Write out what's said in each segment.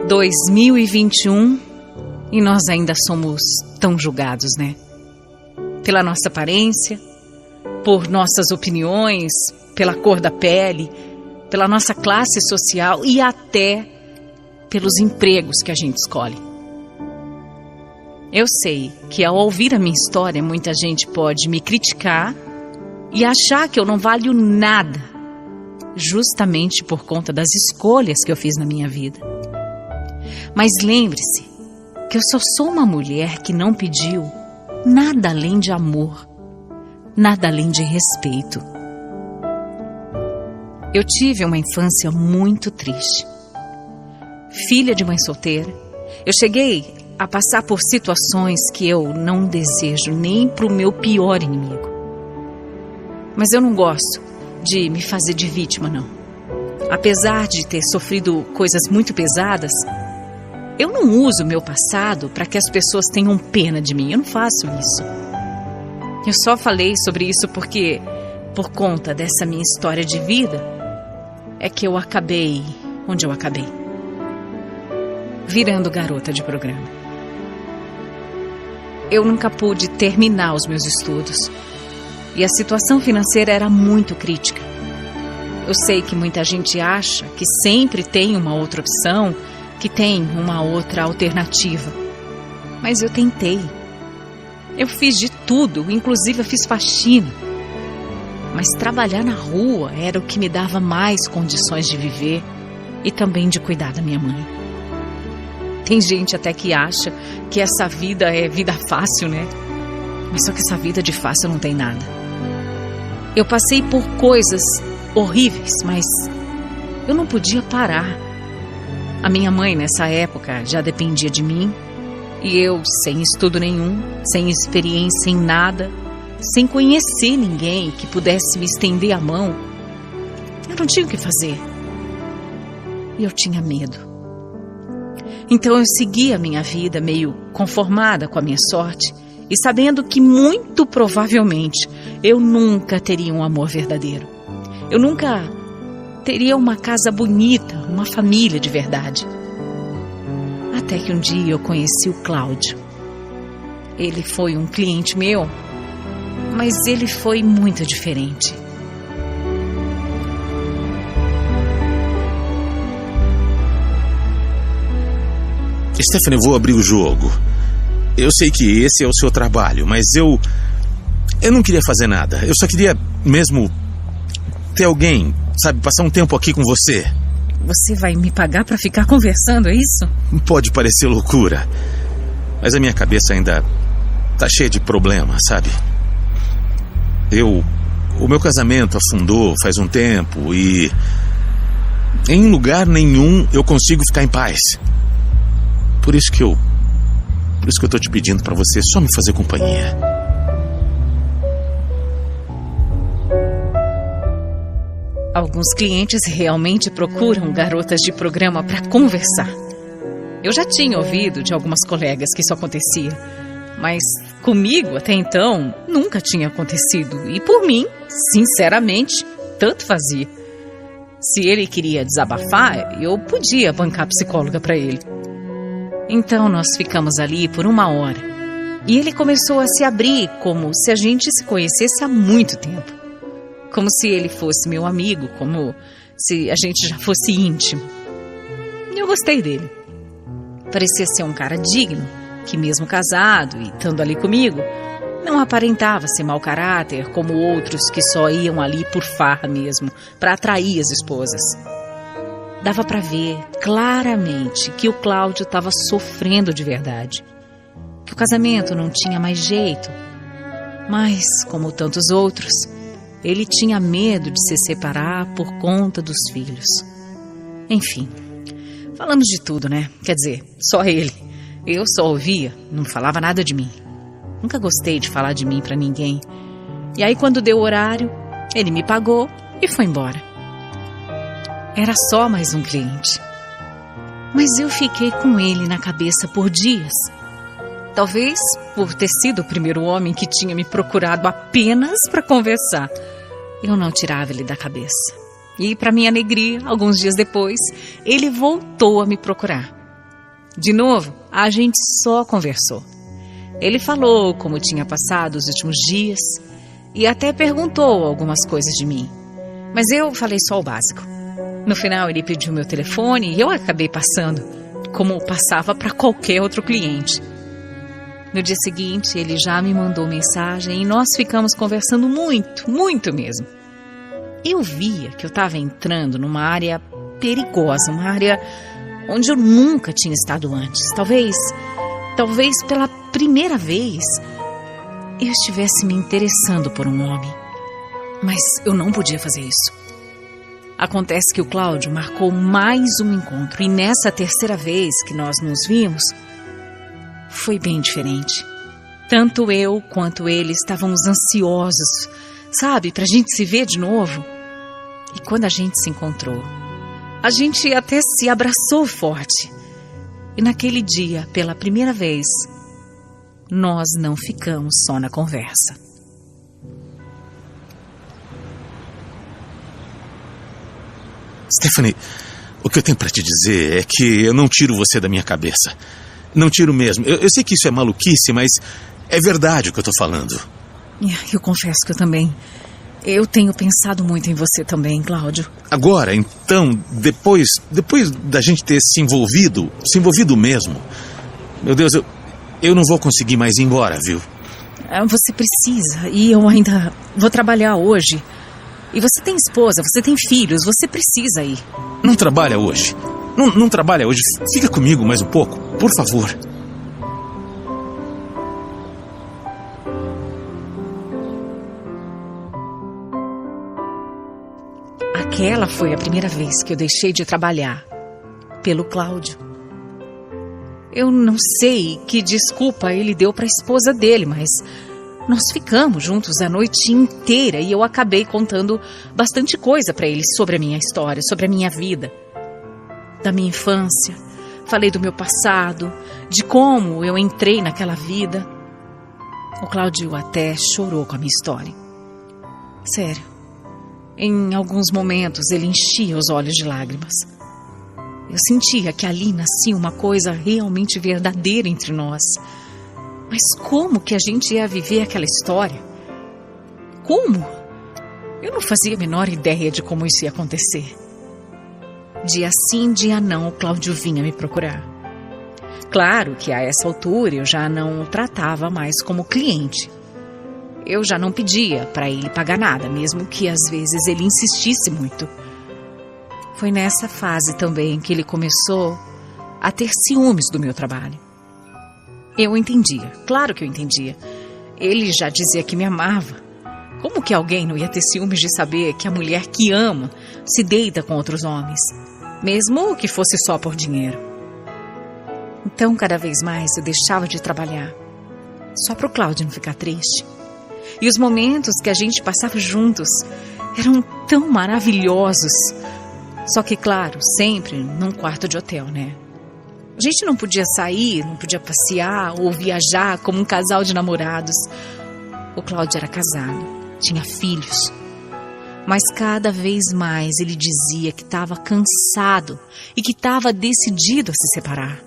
2021 e nós ainda somos tão julgados, né? Pela nossa aparência, por nossas opiniões, pela cor da pele, pela nossa classe social e até pelos empregos que a gente escolhe. Eu sei que ao ouvir a minha história, muita gente pode me criticar e achar que eu não valho nada, justamente por conta das escolhas que eu fiz na minha vida. Mas lembre-se que eu só sou uma mulher que não pediu nada além de amor, nada além de respeito. Eu tive uma infância muito triste. Filha de mãe solteira, eu cheguei a passar por situações que eu não desejo nem para o meu pior inimigo. Mas eu não gosto de me fazer de vítima, não. Apesar de ter sofrido coisas muito pesadas, eu não uso o meu passado para que as pessoas tenham pena de mim. Eu não faço isso. Eu só falei sobre isso porque, por conta dessa minha história de vida, é que eu acabei onde eu acabei. Virando garota de programa. Eu nunca pude terminar os meus estudos. E a situação financeira era muito crítica. Eu sei que muita gente acha que sempre tem uma outra opção, que tem uma outra alternativa. Mas eu tentei. Eu fiz de tudo, inclusive eu fiz faxina. Mas trabalhar na rua era o que me dava mais condições de viver e também de cuidar da minha mãe. Tem gente até que acha que essa vida é vida fácil, né? Mas só que essa vida de fácil não tem nada. Eu passei por coisas horríveis, mas eu não podia parar. A minha mãe, nessa época, já dependia de mim. E eu, sem estudo nenhum, sem experiência em nada, sem conhecer ninguém que pudesse me estender a mão, eu não tinha o que fazer. E eu tinha medo. Então eu segui a minha vida meio conformada com a minha sorte e sabendo que muito provavelmente eu nunca teria um amor verdadeiro. Eu nunca teria uma casa bonita, uma família de verdade. Até que um dia eu conheci o Cláudio. Ele foi um cliente meu, mas ele foi muito diferente. Stephanie, vou abrir o jogo. Eu sei que esse é o seu trabalho, mas eu não queria fazer nada. Eu só queria mesmo ter alguém, sabe, passar um tempo aqui com você. Você vai me pagar pra ficar conversando, é isso? Pode parecer loucura, mas a minha cabeça ainda tá cheia de problemas, sabe? O meu casamento afundou faz um tempo e em lugar nenhum eu consigo ficar em paz. Por isso que eu tô te pedindo pra você só me fazer companhia. Alguns clientes realmente procuram garotas de programa para conversar. Eu já tinha ouvido de algumas colegas que isso acontecia, mas comigo até então nunca tinha acontecido. E por mim, sinceramente, tanto fazia. Se ele queria desabafar, eu podia bancar psicóloga para ele. Então nós ficamos ali por 1 hora e ele começou a se abrir como se a gente se conhecesse há muito tempo. Como se ele fosse meu amigo, como se a gente já fosse íntimo. E eu gostei dele. Parecia ser um cara digno, que mesmo casado e estando ali comigo, não aparentava ser mau caráter como outros que só iam ali por farra mesmo, para atrair as esposas. Dava para ver claramente que o Cláudio estava sofrendo de verdade. Que o casamento não tinha mais jeito. Mas, como tantos outros, ele tinha medo de se separar por conta dos filhos. Enfim, falamos de tudo, né? Quer dizer, só ele. Eu só ouvia, não falava nada de mim. Nunca gostei de falar de mim para ninguém. E aí, quando deu o horário, ele me pagou e foi embora. Era só mais um cliente. Mas eu fiquei com ele na cabeça por dias. Talvez por ter sido o primeiro homem que tinha me procurado apenas para conversar. Eu não tirava ele da cabeça. E, para minha alegria, alguns dias depois, ele voltou a me procurar. De novo, a gente só conversou. Ele falou como tinha passado os últimos dias e até perguntou algumas coisas de mim. Mas eu falei só o básico. No final, ele pediu meu telefone e eu acabei passando, como passava para qualquer outro cliente. No dia seguinte, ele já me mandou mensagem e nós ficamos conversando muito mesmo. Eu via que eu estava entrando numa área perigosa, uma área onde eu nunca tinha estado antes. Talvez pela primeira vez eu estivesse me interessando por um homem. Mas eu não podia fazer isso. Acontece que o Cláudio marcou mais um encontro e nessa terceira vez que nós nos vimos, foi bem diferente. Tanto eu quanto ele estávamos ansiosos, sabe, pra gente se ver de novo. E quando a gente se encontrou, a gente até se abraçou forte. E naquele dia, pela primeira vez, nós não ficamos só na conversa. Stephanie, o que eu tenho pra te dizer é que eu não tiro você da minha cabeça. Não tiro mesmo. Eu sei que isso é maluquice, mas é verdade o que eu tô falando. Eu confesso que eu também. Eu tenho pensado muito em você também, Cláudio. Agora, então, depois da gente ter se envolvido mesmo, meu Deus, eu não vou conseguir mais ir embora, viu? Você precisa, e eu ainda vou trabalhar hoje. E você tem esposa, você tem filhos, você precisa ir. Não trabalha hoje. Não trabalha hoje. Fica comigo mais um pouco, por favor. Aquela foi a primeira vez que eu deixei de trabalhar pelo Cláudio. Eu não sei que desculpa ele deu para a esposa dele, mas nós ficamos juntos a noite inteira e eu acabei contando bastante coisa para ele sobre a minha história, sobre a minha vida, da minha infância. Falei do meu passado, de como eu entrei naquela vida. O Cláudio até chorou com a minha história. Sério. Em alguns momentos ele enchia os olhos de lágrimas. Eu sentia que ali nascia uma coisa realmente verdadeira entre nós. Mas como que a gente ia viver aquela história? Como? Eu não fazia a menor ideia de como isso ia acontecer. Dia sim, dia não, o Cláudio vinha me procurar. Claro que a essa altura eu já não o tratava mais como cliente. Eu já não pedia para ele pagar nada, mesmo que às vezes ele insistisse muito. Foi nessa fase também que ele começou a ter ciúmes do meu trabalho. Eu entendia, claro que eu entendia. Ele já dizia que me amava. Como que alguém não ia ter ciúmes de saber que a mulher que ama se deita com outros homens, mesmo que fosse só por dinheiro? Então, cada vez mais eu deixava de trabalhar, só para o Cláudio não ficar triste. E os momentos que a gente passava juntos eram tão maravilhosos. Só que, claro, sempre num quarto de hotel, né? A gente não podia sair, não podia passear ou viajar como um casal de namorados. O Cláudio era casado, tinha filhos. Mas cada vez mais ele dizia que estava cansado e que estava decidido a se separar.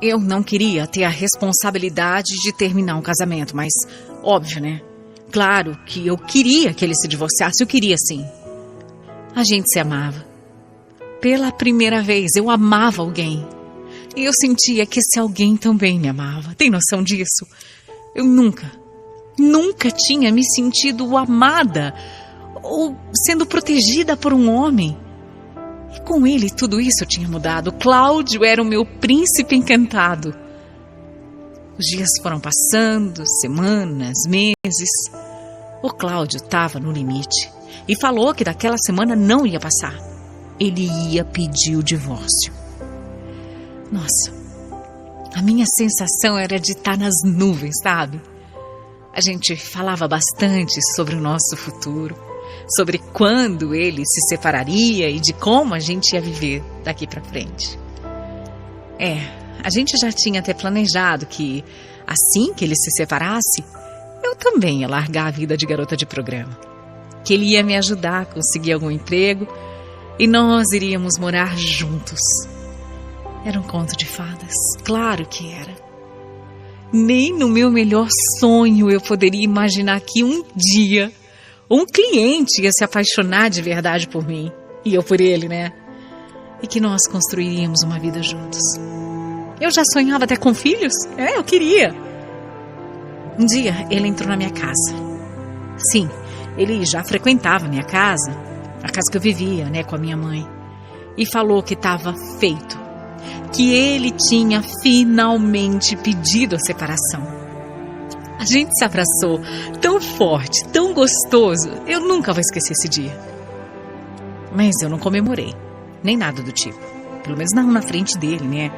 Eu não queria ter a responsabilidade de terminar um casamento, mas óbvio, né? Claro que eu queria que ele se divorciasse, eu queria sim. A gente se amava. Pela primeira vez eu amava alguém. E eu sentia que esse alguém também me amava. Tem noção disso? Eu nunca tinha me sentido amada ou sendo protegida por um homem. E com ele tudo isso tinha mudado. Cláudio era o meu príncipe encantado. Os dias foram passando, semanas, meses. O Cláudio estava no limite e falou que daquela semana não ia passar. Ele ia pedir o divórcio. Nossa, a minha sensação era de estar nas nuvens, sabe? A gente falava bastante sobre o nosso futuro, sobre quando ele se separaria e de como a gente ia viver daqui pra frente. A gente já tinha até planejado que, assim que ele se separasse, eu também ia largar a vida de garota de programa. Que ele ia me ajudar a conseguir algum emprego e nós iríamos morar juntos. Era um conto de fadas, claro que era. Nem no meu melhor sonho eu poderia imaginar que um dia um cliente ia se apaixonar de verdade por mim. E eu por ele, né? E que nós construiríamos uma vida juntos. Eu já sonhava até com filhos. Eu queria. Um dia ele entrou na minha casa. Sim, ele já frequentava a minha casa, a casa que eu vivia, né, com a minha mãe. E falou que estava feito. Que ele tinha finalmente pedido a separação. A gente se abraçou tão forte, tão gostoso. Eu nunca vou esquecer esse dia. Mas eu não comemorei, nem nada do tipo. Pelo menos não na frente dele, né?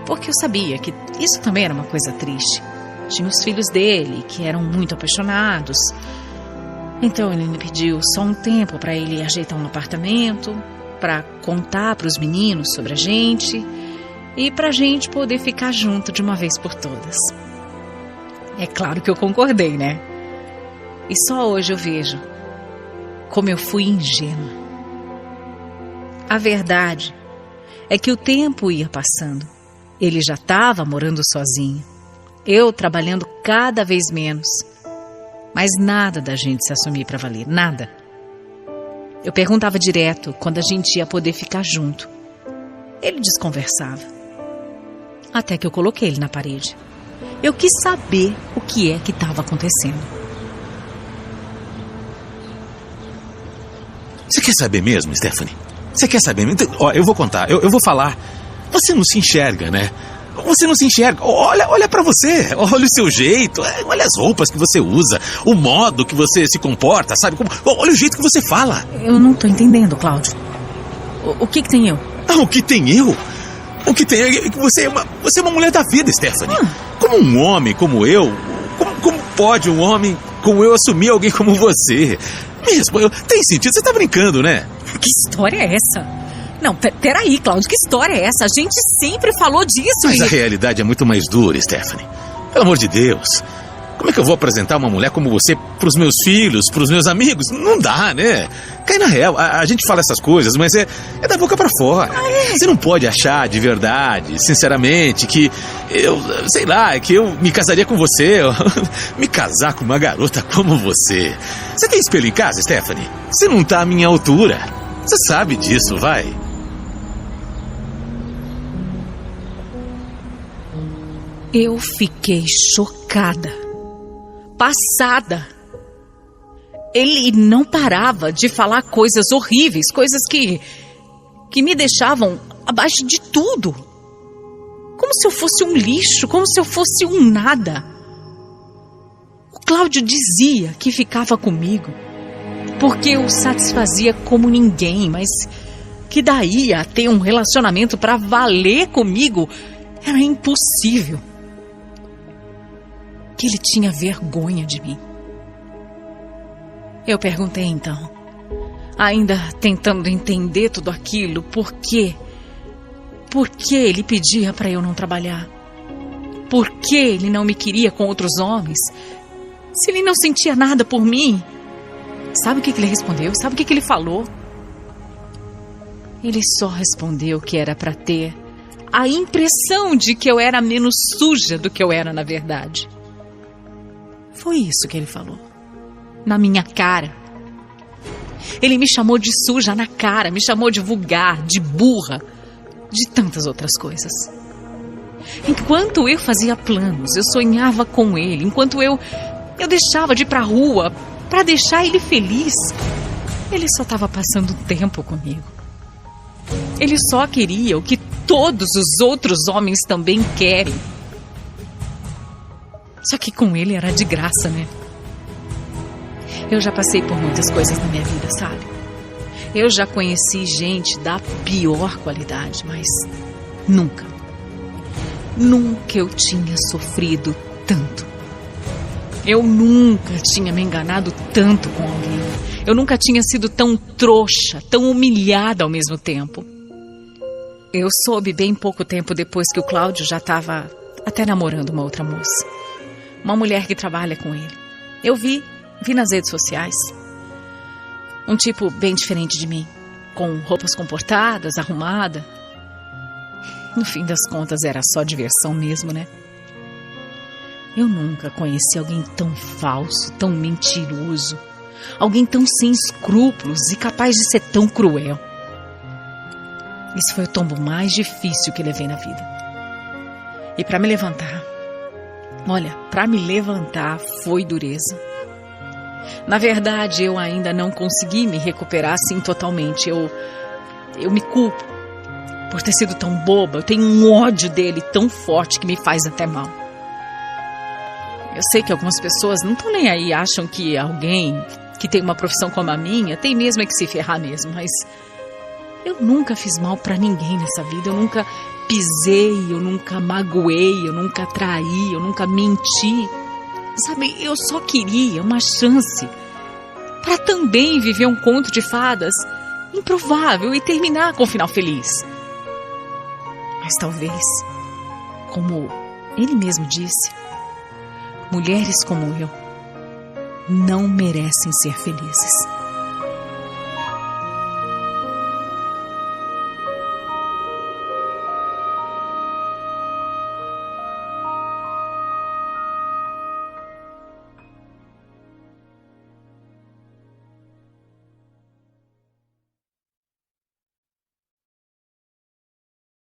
Porque eu sabia que isso também era uma coisa triste. Tinha os filhos dele, que eram muito apaixonados. Então ele me pediu só um tempo para ele ajeitar um apartamento, para contar para os meninos sobre a gente e para a gente poder ficar junto de uma vez por todas. É claro que eu concordei, né? E só hoje eu vejo como eu fui ingênua. A verdade é que o tempo ia passando. Ele já estava morando sozinho. Eu trabalhando cada vez menos. Mas nada da gente se assumir para valer, nada. Eu perguntava direto quando a gente ia poder ficar junto. Ele desconversava. Até que eu coloquei ele na parede. Eu quis saber o que é que estava acontecendo. Você quer saber mesmo, Stephanie? Você quer saber mesmo? Então, ó, eu vou contar, eu vou falar. Você não se enxerga, né? Você não se enxerga. Olha pra você. Olha o seu jeito. Olha as roupas que você usa. O modo que você se comporta, sabe? Olha o jeito que você fala. Eu não tô entendendo, Cláudio. O que tem eu? O que tem eu? O que tem é que você é uma mulher da vida, Stephanie. Como um homem como eu, como pode um homem como eu assumir alguém como você? Mesmo, tem sentido, você tá brincando, né? Que história é essa? Não, peraí, Cláudio, que história é essa? A gente sempre falou disso. Mas a realidade é muito mais dura, Stephanie. Pelo amor de Deus. Como é que eu vou apresentar uma mulher como você pros meus filhos, pros meus amigos? Não dá, né? Cai na real. A gente fala essas coisas, mas é da boca pra fora. Você não pode achar de verdade, sinceramente, que que eu me casaria com você. Me casar com uma garota como você. Você tem espelho em casa, Stephanie? Você não tá à minha altura. Você sabe disso, vai. Eu fiquei chocada. Passada. Ele não parava de falar coisas horríveis, coisas que me deixavam abaixo de tudo. Como se eu fosse um lixo, como se eu fosse um nada. O Cláudio dizia que ficava comigo porque eu satisfazia como ninguém, mas que daí a ter um relacionamento para valer comigo era impossível. Que ele tinha vergonha de mim. Eu perguntei então, ainda tentando entender tudo aquilo, por quê? Por que ele pedia para eu não trabalhar? Por que ele não me queria com outros homens? Se ele não sentia nada por mim? Sabe o que ele respondeu? Sabe o que ele falou? Ele só respondeu que era para ter a impressão de que eu era menos suja do que eu era na verdade. Foi isso que ele falou. Na minha cara. Ele me chamou de suja na cara, me chamou de vulgar, de burra, de tantas outras coisas. Enquanto eu fazia planos, eu sonhava com ele, enquanto eu deixava de ir pra rua para deixar ele feliz, ele só estava passando tempo comigo. Ele só queria o que todos os outros homens também querem. Só que com ele era de graça, né? Eu já passei por muitas coisas na minha vida, sabe? Eu já conheci gente da pior qualidade, mas nunca eu tinha sofrido tanto. Eu nunca tinha me enganado tanto com alguém. Eu nunca tinha sido tão trouxa, tão humilhada ao mesmo tempo. Eu soube bem pouco tempo depois que o Cláudio já estava até namorando uma outra moça. Uma mulher que trabalha com ele. Eu vi nas redes sociais. Um tipo bem diferente de mim. Com roupas comportadas, arrumada. No fim das contas era só diversão mesmo, né? Eu nunca conheci alguém tão falso, tão mentiroso, alguém tão sem escrúpulos e capaz de ser tão cruel. Esse foi o tombo mais difícil que levei na vida. E para me levantar, foi dureza. Na verdade, eu ainda não consegui me recuperar assim totalmente. Eu me culpo por ter sido tão boba. Eu tenho um ódio dele tão forte que me faz até mal. Eu sei que algumas pessoas não estão nem aí, acham que alguém que tem uma profissão como a minha tem mesmo é que se ferrar mesmo, mas eu nunca fiz mal pra ninguém nessa vida. Eu nunca pisei, eu nunca magoei, eu nunca traí, eu nunca menti. Sabe, eu só queria uma chance para também viver um conto de fadas improvável e terminar com um final feliz. Mas talvez, como ele mesmo disse, mulheres como eu não merecem ser felizes.